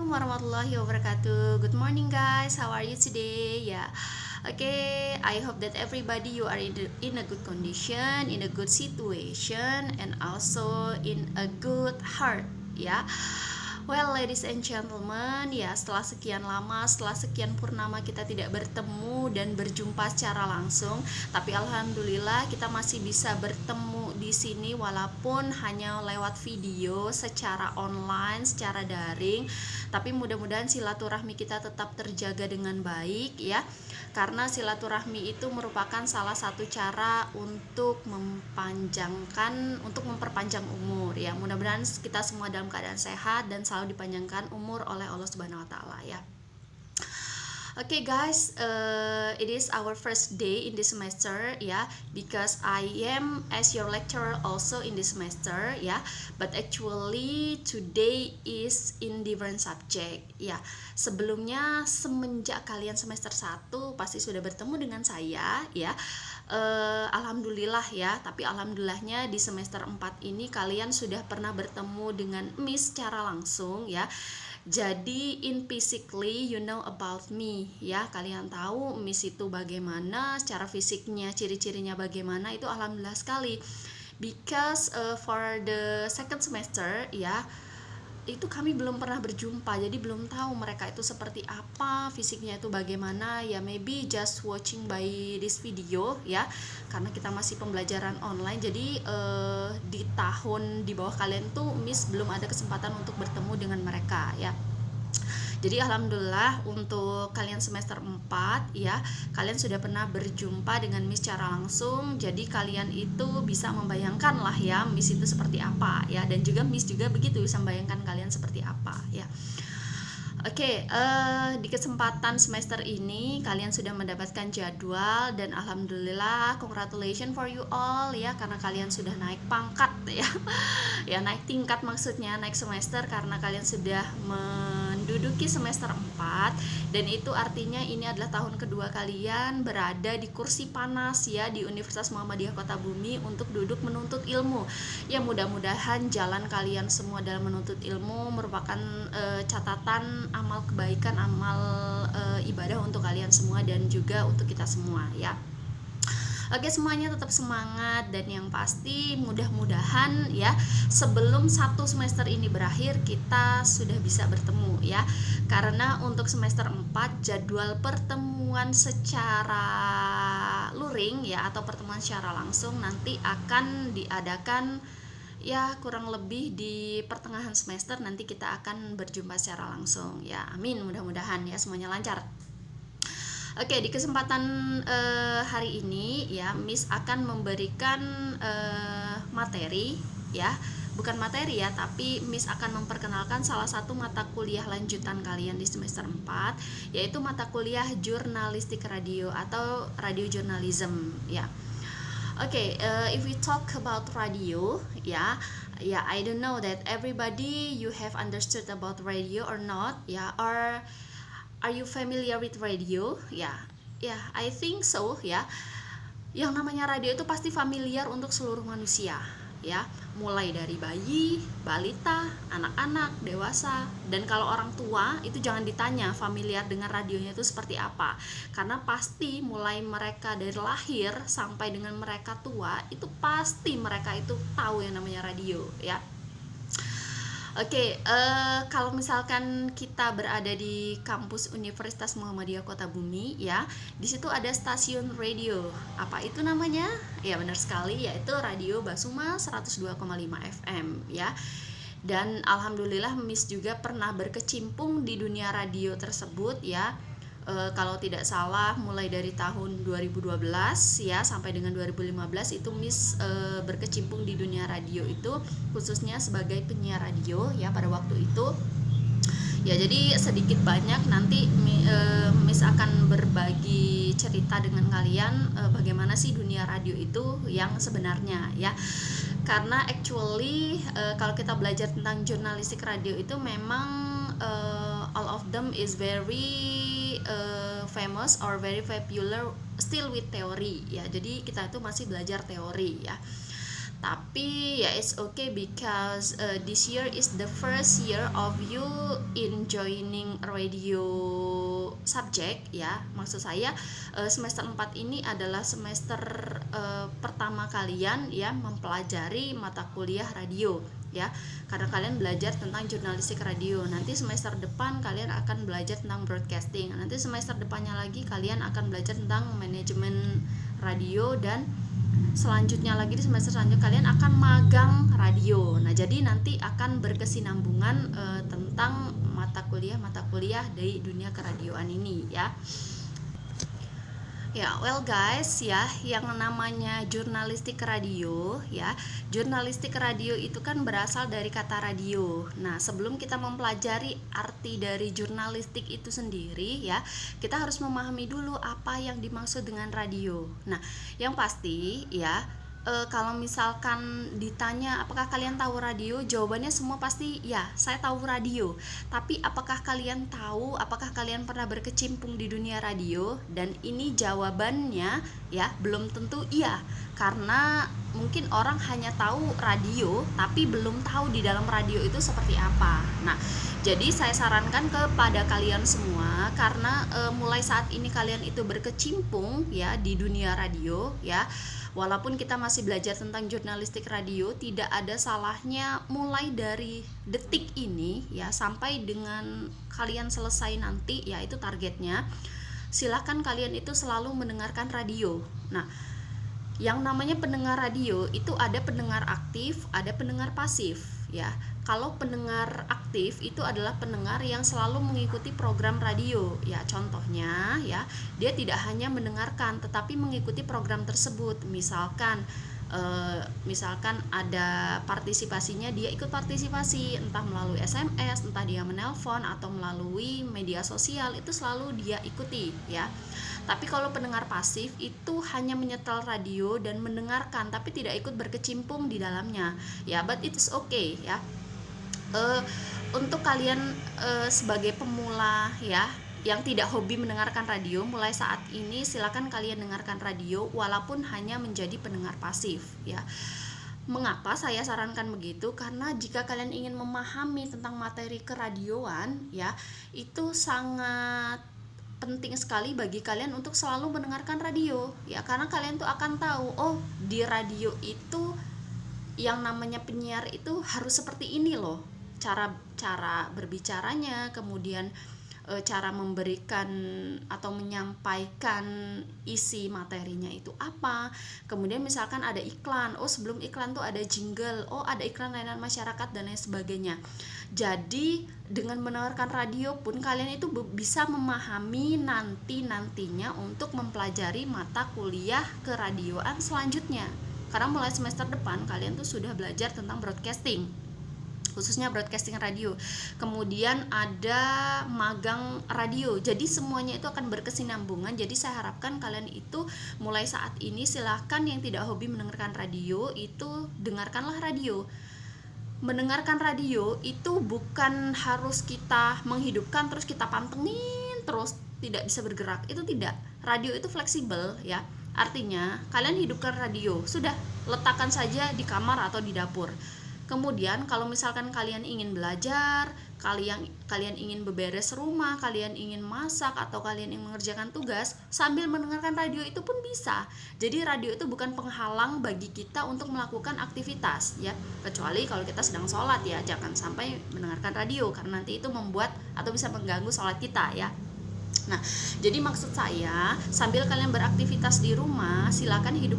warahmatullahi wabarakatuh. Good morning guys, how are you today? Okay, I hope that everybody you are in a good condition, in a good situation, and also in a good heart. Well, ladies and gentlemen, setelah sekian lama, setelah sekian purnama kita tidak bertemu dan berjumpa secara langsung, tapi alhamdulillah kita masih bisa bertemu di sini walaupun hanya lewat video secara online, secara daring. Tapi mudah-mudahan silaturahmi kita tetap terjaga dengan baik karena silaturahmi itu merupakan salah satu cara untuk memperpanjang umur Mudah-mudahan kita semua dalam keadaan sehat dan selalu dipanjangkan umur oleh Allah Subhanahu wa taala Okay guys, it is our first day in this semester because I am as your lecturer also in this semester but actually today is in different subject Sebelumnya semenjak kalian semester 1 pasti sudah bertemu dengan saya alhamdulillah tapi alhamdulillahnya di semester 4 ini kalian sudah pernah bertemu dengan Miss secara langsung Jadi in physically you know about me kalian tahu Miss itu bagaimana, secara fisiknya, ciri-cirinya bagaimana, itu alhamdulillah sekali. Because for the second semester itu kami belum pernah berjumpa, jadi belum tahu mereka itu seperti apa, fisiknya itu bagaimana maybe just watching by this video karena kita masih pembelajaran online. Jadi di tahun di bawah kalian tuh Miss belum ada kesempatan untuk bertemu dengan mereka Jadi alhamdulillah untuk kalian semester 4 kalian sudah pernah berjumpa dengan Miss secara langsung. Jadi kalian itu bisa membayangkan lah Miss itu seperti apa dan juga Miss juga begitu bisa membayangkan kalian seperti apa Oke, di kesempatan semester ini kalian sudah mendapatkan jadwal dan alhamdulillah congratulations for you all karena kalian sudah naik pangkat naik tingkat, maksudnya naik semester karena kalian sudah menduduki semester 4 dan itu artinya ini adalah tahun kedua kalian berada di kursi panas di Universitas Muhammadiyah Kota Bumi untuk duduk menuntut ilmu. Mudah-mudahan jalan kalian semua dalam menuntut ilmu merupakan catatan amal kebaikan, amal ibadah untuk kalian semua dan juga untuk kita semua Oke, semuanya tetap semangat dan yang pasti mudah-mudahan sebelum satu semester ini berakhir kita sudah bisa bertemu karena untuk semester 4 jadwal pertemuan secara luring atau pertemuan secara langsung nanti akan diadakan kurang lebih di pertengahan semester nanti kita akan berjumpa secara langsung amin, mudah-mudahan semuanya lancar. Oke, di kesempatan hari ini Miss akan memberikan materi bukan materi tapi Miss akan memperkenalkan salah satu mata kuliah lanjutan kalian di semester 4 yaitu mata kuliah jurnalistik radio atau radio journalism Okay, if we talk about radio, I don't know that everybody you have understood about radio or not, or are you familiar with radio? I think so, Yang namanya radio itu pasti familiar untuk seluruh manusia, mulai dari bayi, balita, anak-anak, dewasa, dan kalau orang tua itu jangan ditanya familiar dengan radionya itu seperti apa, karena pasti mulai mereka dari lahir sampai dengan mereka tua itu pasti mereka itu tahu yang namanya radio Oke, kalau misalkan kita berada di kampus Universitas Muhammadiyah Kota Bumi di situ ada stasiun radio. Apa itu namanya? Benar sekali, yaitu Radio Basuma 102,5 FM Dan alhamdulillah Miss juga pernah berkecimpung di dunia radio tersebut kalau tidak salah mulai dari tahun 2012 sampai dengan 2015 itu Miss berkecimpung di dunia radio itu khususnya sebagai penyiar radio pada waktu itu jadi sedikit banyak nanti Miss akan berbagi cerita dengan kalian bagaimana sih dunia radio itu yang sebenarnya karena actually kalau kita belajar tentang jurnalistik radio itu memang all of them is very famous or very popular still with theory jadi kita itu masih belajar teori Tapi ya it's okay because this year is the first year of you in joining radio subject ya. Maksud saya semester 4 ini adalah semester pertama kalian ya mempelajari mata kuliah radio ya. Karena kalian belajar tentang jurnalistik radio. Nanti semester depan kalian akan belajar tentang broadcasting. Nanti semester depannya lagi kalian akan belajar tentang manajemen radio, dan selanjutnya lagi di semester selanjutnya kalian akan magang radio. Nah, jadi nanti akan berkesinambungan tentang mata kuliah dari dunia keradioan ini ya. Ya, well guys ya, yang namanya jurnalistik radio ya. Jurnalistik radio itu kan berasal dari kata radio. Nah, sebelum kita mempelajari arti dari jurnalistik itu sendiri ya, kita harus memahami dulu apa yang dimaksud dengan radio. Nah, yang pasti ya, kalau misalkan ditanya apakah kalian tahu radio, jawabannya semua pasti ya, saya tahu radio. Tapi apakah kalian tahu, apakah kalian pernah berkecimpung di dunia radio? Dan ini jawabannya ya belum tentu iya, karena mungkin orang hanya tahu radio tapi belum tahu di dalam radio itu seperti apa. Nah, jadi saya sarankan kepada kalian semua, karena mulai saat ini kalian itu berkecimpung ya di dunia radio ya. Walaupun kita masih belajar tentang jurnalistik radio, tidak ada salahnya mulai dari detik ini ya sampai dengan kalian selesai nanti, ya itu targetnya. Silakan kalian itu selalu mendengarkan radio. Nah, yang namanya pendengar radio itu ada pendengar aktif, ada pendengar pasif ya. Kalau pendengar aktif itu adalah pendengar yang selalu mengikuti program radio ya. Contohnya ya, dia tidak hanya mendengarkan tetapi mengikuti program tersebut. Misalkan ada partisipasinya, dia ikut partisipasi entah melalui SMS, entah dia menelpon atau melalui media sosial, itu selalu dia ikuti ya. Tapi kalau pendengar pasif itu hanya menyetel radio dan mendengarkan tapi tidak ikut berkecimpung di dalamnya ya, but it's okay ya. Untuk kalian sebagai pemula ya yang tidak hobi mendengarkan radio, mulai saat ini silakan kalian dengarkan radio walaupun hanya menjadi pendengar pasif ya. Mengapa saya sarankan begitu? Karena jika kalian ingin memahami tentang materi keradioan ya, itu sangat penting sekali bagi kalian untuk selalu mendengarkan radio ya, karena kalian tuh akan tahu, oh di radio itu yang namanya penyiar itu harus seperti ini loh, cara berbicaranya, kemudian cara memberikan atau menyampaikan isi materinya itu apa. Kemudian misalkan ada iklan, oh sebelum iklan tuh ada jingle, oh ada iklan layanan masyarakat dan lain sebagainya. Jadi dengan mendengarkan radio pun kalian itu bisa memahami nantinya untuk mempelajari mata kuliah keradioan selanjutnya. Karena mulai semester depan kalian tuh sudah belajar tentang broadcasting, khususnya broadcasting radio. Kemudian ada magang radio. Jadi semuanya itu akan berkesinambungan. Jadi saya harapkan kalian itu mulai saat ini silahkan yang tidak hobi mendengarkan radio itu dengarkanlah radio. Mendengarkan radio itu bukan harus kita menghidupkan terus kita pantengin terus tidak bisa bergerak. Itu tidak. Radio itu fleksibel ya. Artinya kalian hidupkan radio, sudah letakkan saja di kamar atau di dapur. Kemudian kalau misalkan kalian ingin belajar, kalian ingin beberes rumah, kalian ingin masak, atau kalian ingin mengerjakan tugas sambil mendengarkan radio itu pun bisa. Jadi radio itu bukan penghalang bagi kita untuk melakukan aktivitas ya, kecuali kalau kita sedang sholat ya, jangan sampai mendengarkan radio karena nanti itu membuat atau bisa mengganggu sholat kita ya. Nah, jadi maksud saya sambil kalian beraktivitas di rumah silakan hidup